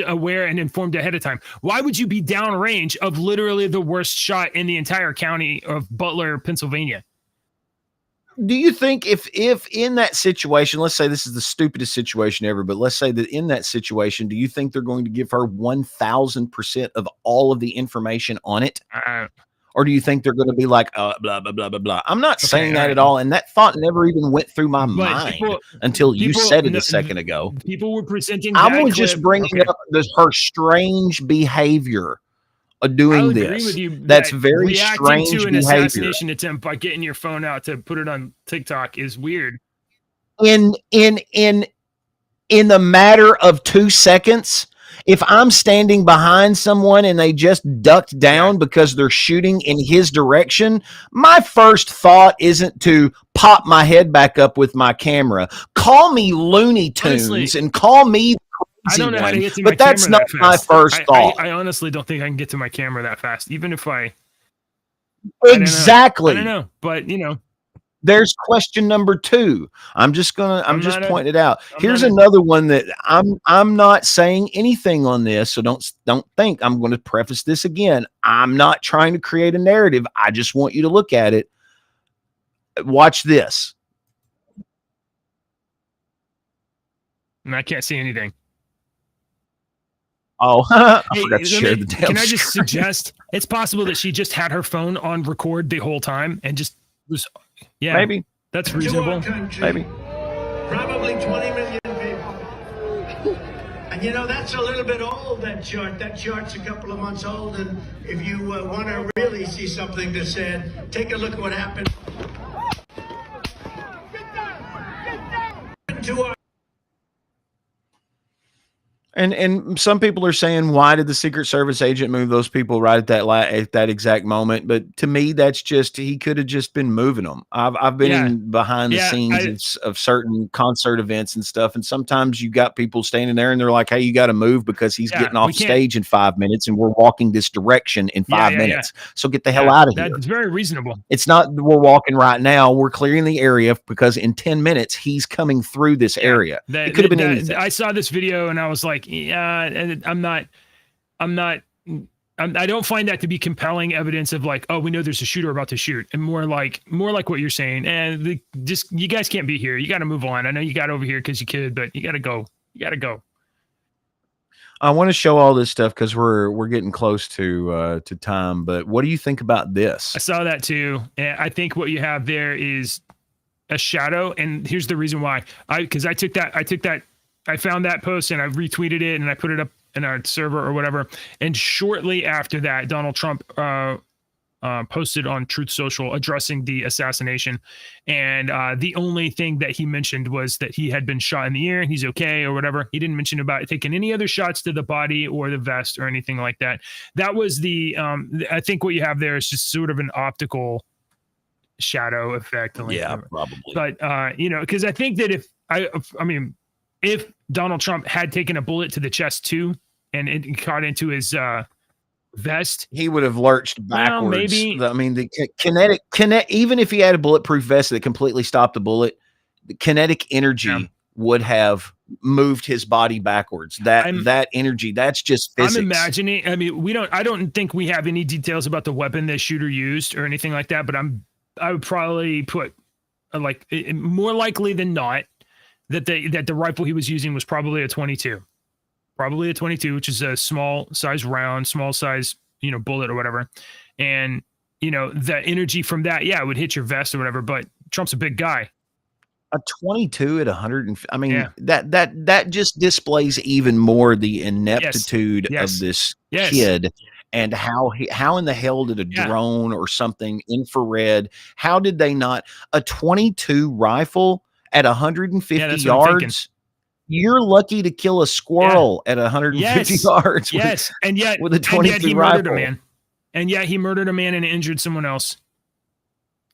aware and informed ahead of time. Why would you be downrange of literally the worst shot in the entire county of Butler, Pennsylvania? Do you think if in that situation, let's say this is the stupidest situation ever, but let's say that in that situation, do you think they're going to give her 1000% of all of the information on it? Or do you think they're going to be like, blah, blah, blah, blah, blah? I'm not saying that at all. And that thought never even went through my mind until you said it a second ago. People were presenting. I was just bringing up her strange behavior of doing this. Agree with you that's very strange to an behavior. Assassination attempt by getting your phone out to put it on TikTok is weird. In the matter of 2 seconds, if I'm standing behind someone and they just ducked down because they're shooting in his direction, my first thought isn't to pop my head back up with my camera. Call me Looney Tunes. Honestly, and call me I don't know how to get to my camera, but that's not my first thought. I honestly don't think I can get to my camera that fast, even if I. Exactly. I don't know, but you know. There's question number 2. I'm just pointing it out. Here's another one that I'm not saying anything on this, so don't think I'm going to preface this again. I'm not trying to create a narrative. I just want you to look at it. Watch this. And I can't see anything. Oh, I forgot to share the damn Can I just screen. suggest it's possible that she just had her phone on record the whole time and just was. Yeah, maybe that's reasonable. Maybe probably 20 million people, and you know that's a little bit old. That chart's a couple of months old, and if you want to really see something that's said, take a look at what happened to our. And some people are saying, why did the Secret Service agent move those people right at that exact moment? But to me, that's just, he could have just been moving them. I've been in behind the scenes of certain concert events and stuff, and sometimes you got people standing there and they're like, hey, you got to move because he's getting off stage in 5 minutes and we're walking this direction in 5 minutes. So get the hell out of here. That's very reasonable. It's not we're walking right now. We're clearing the area because in 10 minutes he's coming through this area. It could have been anything. I saw this video and I was like, like, yeah, and I don't find that to be compelling evidence of like, oh, we know there's a shooter about to shoot, and more like what you're saying. And just you guys can't be here. You got to move on. I know you got over here because you could, but you got to go. You got to go. I want to show all this stuff because we're getting close to time. But what do you think about this? I saw that too, and I think what you have there is a shadow. And here's the reason why. I found that post and I retweeted it and I put it up in our server or whatever. And shortly after that, Donald Trump posted on Truth Social addressing the assassination. And the only thing that he mentioned was that he had been shot in the ear and he's okay or whatever. He didn't mention about taking any other shots to the body or the vest or anything like that. That was I think what you have there is just sort of an optical shadow effect. Yeah, probably. But, because I think that if Donald Trump had taken a bullet to the chest too, and it caught into his vest, he would have lurched backwards. Well, maybe. The kinetic, even if he had a bulletproof vest that completely stopped the bullet, the kinetic energy would have moved his body backwards. That energy, that's just physics. I'm imagining. I don't think we have any details about the weapon the shooter used or anything like that. But I would probably put more likely than not that the rifle he was using was probably a 22. Probably a 22, which is a small size round, small size, bullet or whatever. And, the energy from that, it would hit your vest or whatever, but Trump's a big guy. A 22 at 100. That just displays even more the ineptitude of this kid and how in the hell did a drone or something infrared, how did they not, a 22 rifle at 150 yards? You're lucky to kill a squirrel at 150 yards. Yes, and yet with a 22 rifle. Murdered a man. And yet he murdered a man and injured someone else.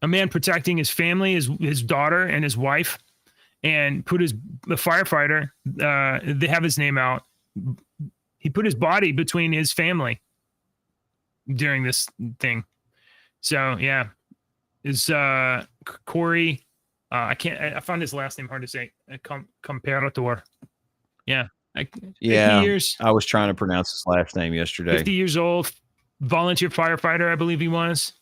A man protecting his family, his daughter and his wife, and put the firefighter. They have his name out. He put his body between his family during this thing. So is Corey. I found his last name hard to say. Comperator. Yeah. 50 years. I was trying to pronounce his last name yesterday. 50 years old, volunteer firefighter, I believe he was.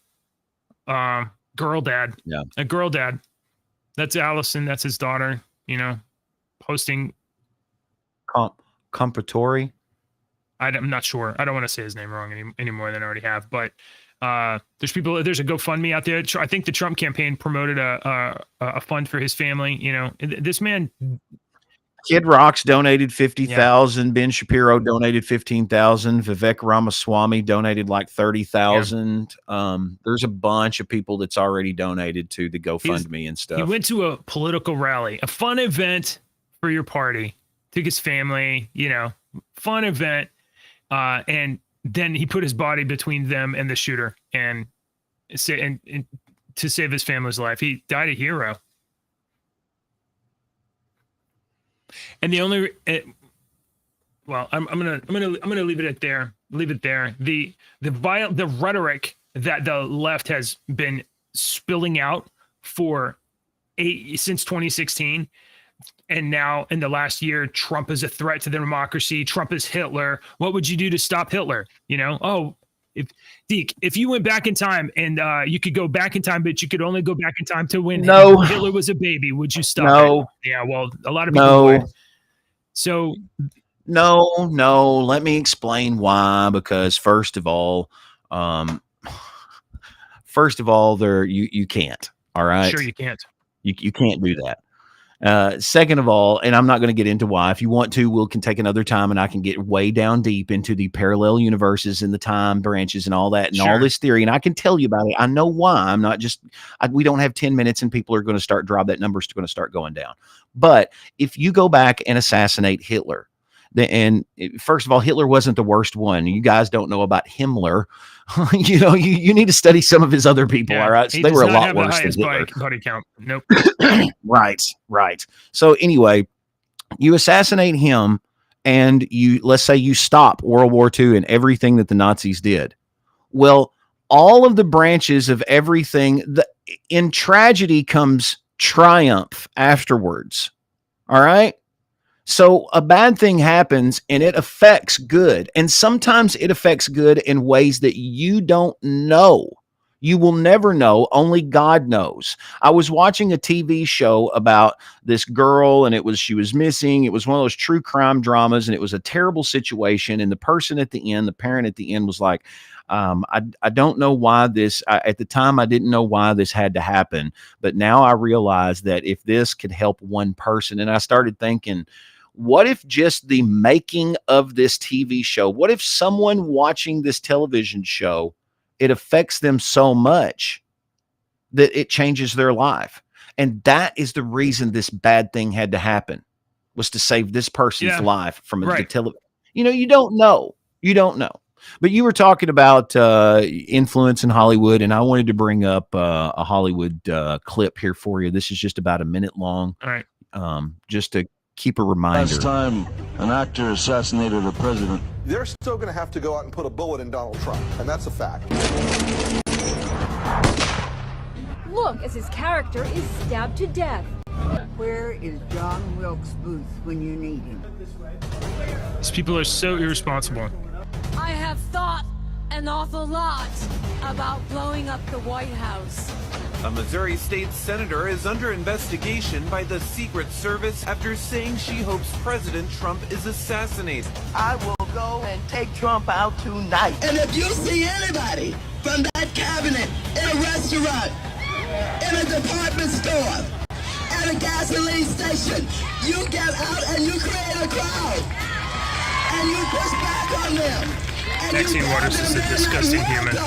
Girl dad. Yeah. A girl dad. That's Allison. That's his daughter, posting. Comperatori. I'm not sure. I don't want to say his name wrong any more than I already have, but there's a GoFundMe out there. I think the Trump campaign promoted a fund for his family. This man, Kid Rocks donated 50,000. Ben Shapiro donated 15,000. Vivek Ramaswamy donated like 30,000. There's a bunch of people that's already donated to the GoFundMe and stuff. He went to a political rally, a fun event for your party. Took his family, fun event, and then he put his body between them and the shooter, and to save his family's life. He died a hero. And the only, I'm gonna leave it there. Leave it there. The rhetoric that the left has been spilling out since 2016. And now in the last year, Trump is a threat to the democracy. Trump is Hitler. What would you do to stop Hitler? If you went back in time and you could go back in time, but you could only go back in time to when Hitler was a baby, would you stop it? Yeah, well, a lot of people would. So no. Let me explain why. Because first of all, there you can't. All right. Sure, you can't. You can't do that. Second of all, and I'm not going to get into why. If you want to, we can take another time and I can get way down deep into the parallel universes and the time branches and all that and all this theory. And I can tell you about it. I know why. I'm not just, we don't have 10 minutes and people are going to start that number's going to start going down. But if you go back and assassinate Hitler, and first of all, Hitler wasn't the worst one. You guys don't know about Himmler. You need to study some of his other people. All right. So they were a lot worse than Hitler. Body count. Nope. Right. So anyway, you assassinate him and let's say you stop World War II and everything that the Nazis did. Well, all of the branches of everything, in tragedy comes triumph afterwards. All right. So a bad thing happens and it affects good. And sometimes it affects good in ways that you don't know. You will never know. Only God knows. I was watching a TV show about this girl and she was missing. It was one of those true crime dramas and it was a terrible situation. And the person at the end, the parent at the end was like, I don't know why this, at the time, I didn't know why this had to happen. But now I realize that if this could help one person, and I started thinking, what if just the making of this TV show, what if someone watching this television show, it affects them so much that it changes their life? And that is the reason this bad thing had to happen, was to save this person's life from the television. You know, you don't know. You don't know. But you were talking about influence in Hollywood, and I wanted to bring up a Hollywood clip here for you. This is just about a minute long. All right. Just to keep a reminder. Last time an actor assassinated a president. They're still going to have to go out and put a bullet in Donald Trump, and that's a fact. Look, as his character is stabbed to death. Where is John Wilkes Booth when you need him? These people are so irresponsible. I have thought an awful lot about blowing up the White House. A Missouri state senator is under investigation by the Secret Service after saying she hopes President Trump is assassinated. I will go and take Trump out tonight. And if you see anybody from that cabinet in a restaurant, in a department store, at a gasoline station, you get out and you create a crowd. And you push back on them. Maxine Waters is a disgusting human.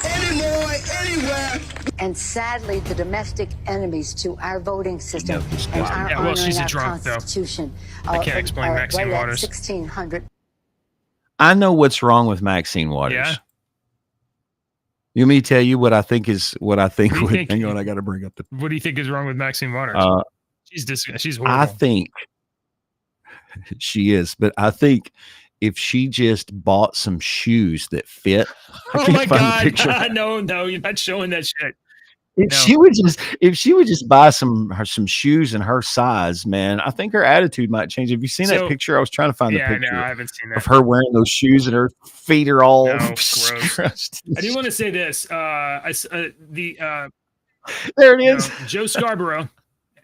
Anymore, anywhere. And sadly, the domestic enemies to our voting system and our well, she's a our drunk, Constitution. I can't explain Maxine Waters. 1600. I know what's wrong with Maxine Waters. Yeah. You want me to tell you what I think is what I think would think? hang on, I gotta bring up the What do you think is wrong with Maxine Waters? She's horrible. I think she is, but I think if she just bought some shoes that fit. Oh my God. No, you're not showing that shit. If she would just buy some shoes in her size, man, I think her attitude might change. Have you seen that picture? I was trying to find the picture. No, I haven't seen that. Of her wearing those shoes and her feet are all gross. I do want to say this. There it is. Joe Scarborough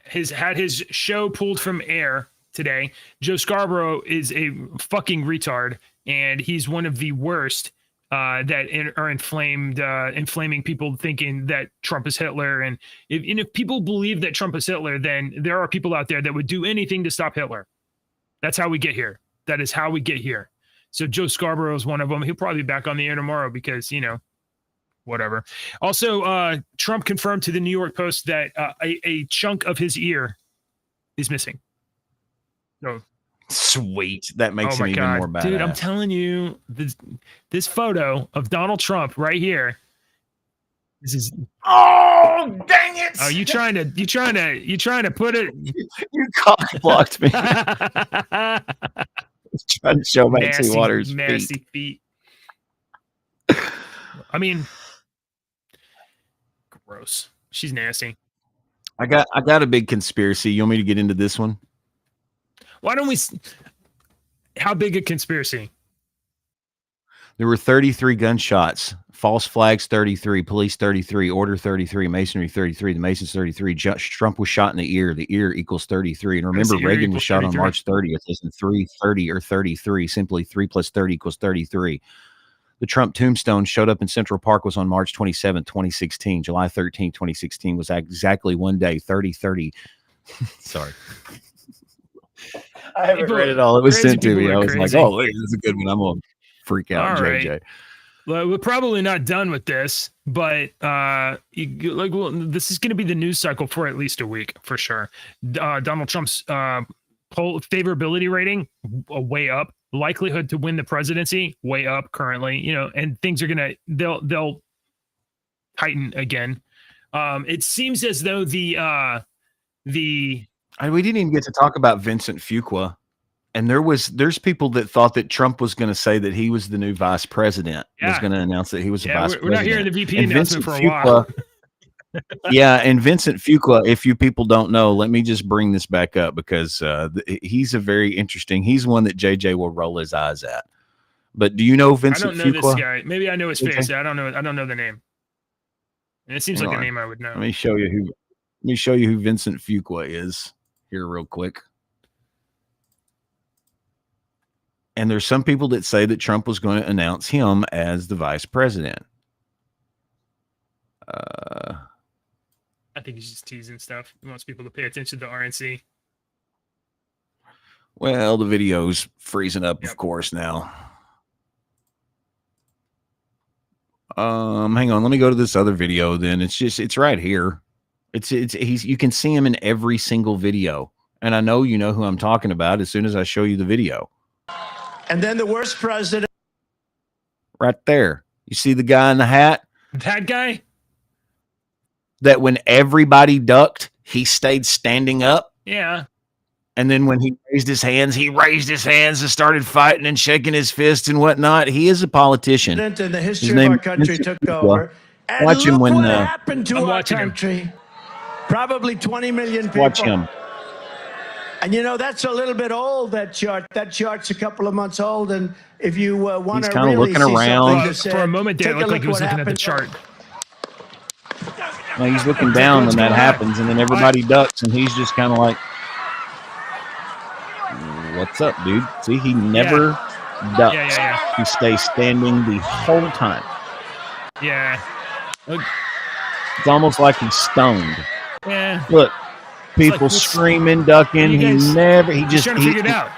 has had his show pulled from air today. Joe Scarborough is a fucking retard, and he's one of the worst that are inflaming people thinking that Trump is Hitler. And if people believe that Trump is Hitler, then there are people out there that would do anything to stop Hitler. That's how we get here. That is how we get here. So Joe Scarborough is one of them. He'll probably be back on the air tomorrow because, whatever. Also, Trump confirmed to the New York Post that a chunk of his ear is missing. So sweet. That makes it even more badass. Dude, I'm telling you, this photo of Donald Trump right here. This is. Oh, dang it! Oh, you trying to put it? You cock blocked me. Trying to show Maxine Waters' nasty feet. I mean, gross. She's nasty. I got a big conspiracy. You want me to get into this one? Why don't we? How big a conspiracy? There were 33 gunshots, false flags 33, police 33, order 33, masonry 33, the Masons 33. Trump was shot in the ear. The ear equals 33. And remember, Reagan was shot 33. On March 30th. Isn't 330 or 33? Simply 3 plus 30 equals 33. The Trump tombstone showed up in Central Park was on March 27th, 2016. July 13th, 2016 was exactly one day, 30. Sorry. I haven't read it all. It was sent to me. I was like, oh, this is a good one. I'm going to freak out, all JJ. Right. Well, we're probably not done with this, but this is going to be the news cycle for at least a week for sure. Donald Trump's poll favorability rating way up, likelihood to win the presidency way up currently, and things are they'll tighten again. It seems as though we didn't even get to talk about Vincent Fuqua. And there's people that thought that Trump was going to say that he was the new vice president, was going to announce that he was a vice president. We're not hearing the VP announcement for a while. Yeah, and Vincent Fuqua, if you people don't know, let me just bring this back up because he's a very interesting. He's one that JJ will roll his eyes at. But do you know I Vincent don't know this Fuqua? guy. Maybe I know his Okay. face. I don't know the name. And it seems Hang like on. a name I would know. Let me show you who Vincent Fuqua is here real quick. And there's some people that say that Trump was going to announce him as the vice president. I think he's just teasing stuff. He wants people to pay attention to RNC. Well, the video's freezing up, of course, now. Hang on, let me go to this other video then. It's right here. You can see him in every single video. And I know you know who I'm talking about as soon as I show you the video. And then the worst president. Right there. You see the guy in the hat? That guy? That when everybody ducked, he stayed standing up. Yeah. And then when he raised his hands and started fighting and shaking his fists and whatnot. He is a politician. And the history of our country took over. And watch him look when what happened to our country. Probably 20 million people. watch him. And you know, that's a little bit old, that chart. That chart's a couple of months old. And if you want He's to kinda really looking see around. something to say, For a moment there, it take looked a like he was what looking at the happened. chart. Now he's looking down when that happens, and then everybody ducks, and he's just kind of like, "What's up, dude?" See, he never ducks. Yeah. He stays standing the whole time. Yeah. Look, It's almost like he's stoned. yeah. Look, people like, screaming, ducking. You guys- He He's just trying to figure it out.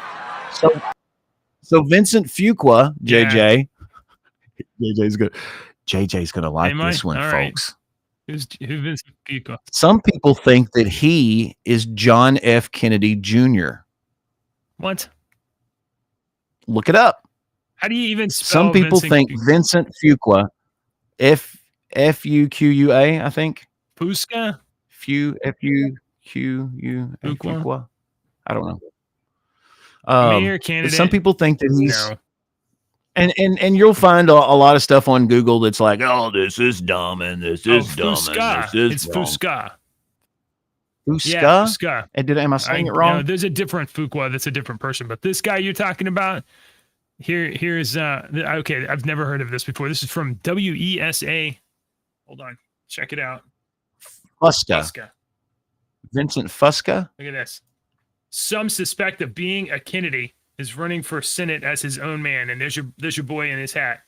So Vincent Fuqua, JJ, JJ's gonna like Am I? this one, All right. folks. Who Vincent Fuqua? Some people think that he is John F. Kennedy Jr. What? Look it up. How do you even spell Some people Vincent think Fuqua? Vincent Fuqua, Fuqua, I think. Fusca? Fuqua. I don't know. Mayor candidate? Some people think that he's No. and you'll find a lot of stuff on Google that's like, oh, this is dumb and this is dumb Fusca. and this is It's wrong. Fusca. Fusca? Yeah, Fusca. Am I saying it wrong? No, there's a different Fuqua that's a different person, but this guy you're talking about, here's okay, I've never heard of this before. This is from WESA. Hold on. Check it out. Fusca. Vincent Fusca? Look at this. Some suspect of being a Kennedy is running for Senate as his own man, and there's your boy in his hat.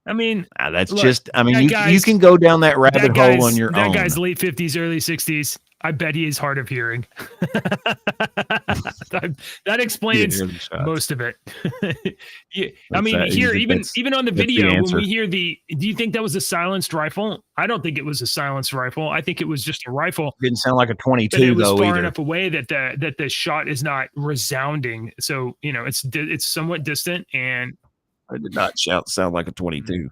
I mean, That's look, just, I mean, that you guy's- can go down that rabbit that hole guy's- on your own. That guy's late 50s, early 60s. I bet he is hard of hearing. that explains hear the shots. most of it. Yeah, I That's mean, that- here, that's- even on the that's the video, when answer. we hear do you think that was a silenced rifle? I don't think it was a silenced rifle. I think it was just a rifle. Didn't sound like a But 22 it was though far either. enough away that the shot is not resounding. So it's somewhat distant, and It did not sound like a 22.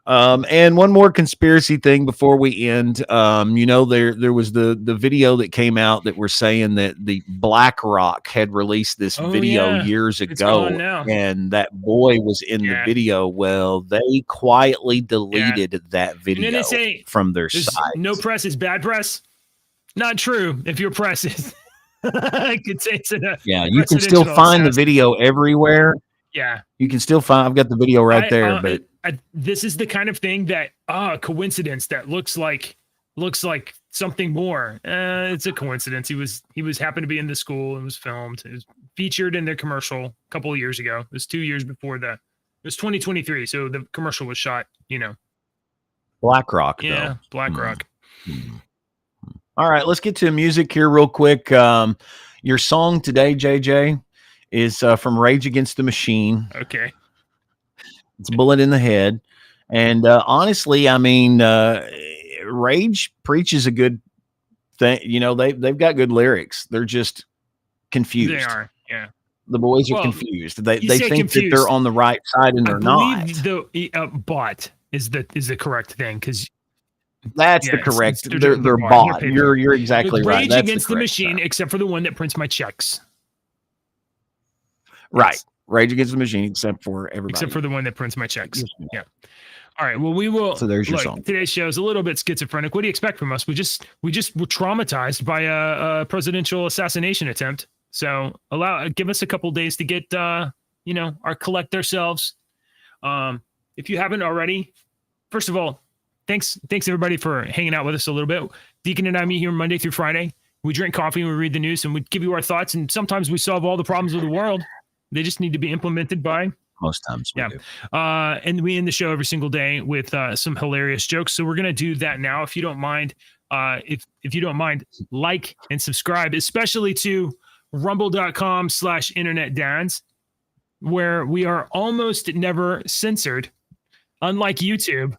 And one more conspiracy thing before we end. There was the video that came out that were saying that the BlackRock had released this video years It's ago, gone now. and that boy was in the video. Well, they quietly deleted that and video then they say from their there's site. no press is bad press. Not true. If your press is, I could say it's Yeah, you can still find the video everywhere. Yeah. You can still find. I've got the video right there, but this is the kind of thing that coincidence that looks like something more. It's a coincidence. He was happened to be in the school and was filmed. It was featured in their commercial a couple of years ago. It was 2 years before it was 2023. So the commercial was shot. BlackRock. Yeah, though. BlackRock. All right, let's get to music here real quick. Your song today, JJ, is from Rage Against the Machine. Okay. It's Bullet in the Head. And honestly, I mean, Rage preaches a good thing. They've got good lyrics. They're just confused. They are. Yeah. The boys are Well, confused. They you say think that confused. they're on the right side and they're not. The bot is the correct thing, because That's the correct. They're bought. You're exactly right. Rage That's Against the correct Machine, term. except for the one that prints my checks. Right. Rage Against the Machine, except for everybody. Except for the one that prints my checks. Yeah. All right. Well, we will. So there's your look, song. Today's show is a little bit schizophrenic. What do you expect from us? We just were traumatized by a presidential assassination attempt. So give us a couple days to get collect ourselves. If you haven't already, first of all, thanks everybody for hanging out with us a little bit. Deacon and I meet here Monday through Friday. We drink coffee and we read the news and we give you our thoughts. And sometimes we solve all the problems of the world. They just need to be implemented by. Most times we do. And we end the show every single day with some hilarious jokes. So we're going to do that now. If you don't mind, if you don't mind, like and subscribe, especially to rumble.com/internetdads, where we are almost never censored, unlike YouTube.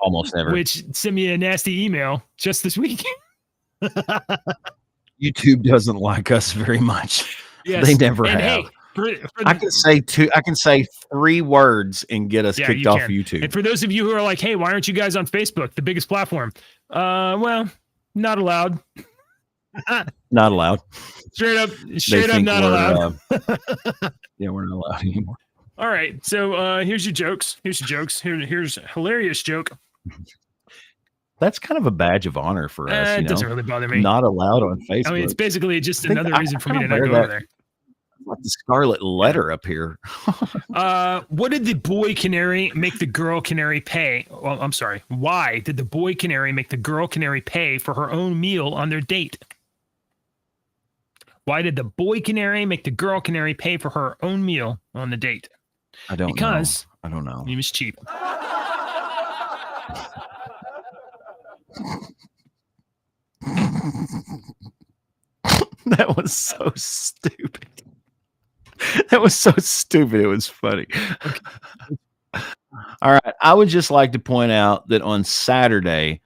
Almost never. Which sent me a nasty email just this week. YouTube doesn't like us very much. Yes. They never and have. Hey, I can say 3 words and get us kicked off YouTube. And for those of you who are like, hey, why aren't you guys on Facebook, the biggest platform? Well, not allowed. Not allowed. Straight up not allowed. Yeah, we're not allowed anymore. All right. So here's your jokes. Here's a hilarious joke. That's kind of a badge of honor for us. It doesn't really bother me. Not allowed on Facebook. I mean, it's basically just another reason for me to not go over there. Like the scarlet letter up here. What did the boy canary make the girl canary pay? Well, I'm sorry. Why did the boy canary make the girl canary pay for her own meal on their date? Why did the boy canary make the girl canary pay for her own meal on the date? I don't know. He was cheap. That was so stupid. That was so stupid. It was funny. All right. I would just like to point out that on Saturday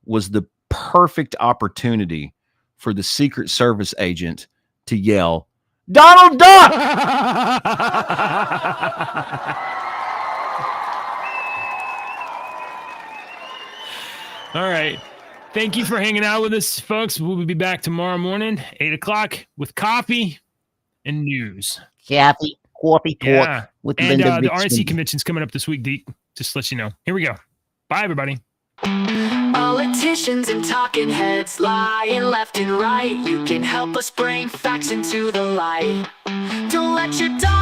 was the perfect opportunity for the Secret Service agent to yell, "Donald Duck!" All right. Thank you for hanging out with us, folks. We'll be back tomorrow morning, 8 o'clock, with coffee and news. Coffee talk. Yeah. With And Linda the Richmond. RNC convention's coming up this week, Deke. Just to let you know. Here we go. Bye, everybody. Politicians and talking heads lying left and right. You can help us bring facts into the light. Don't let your dog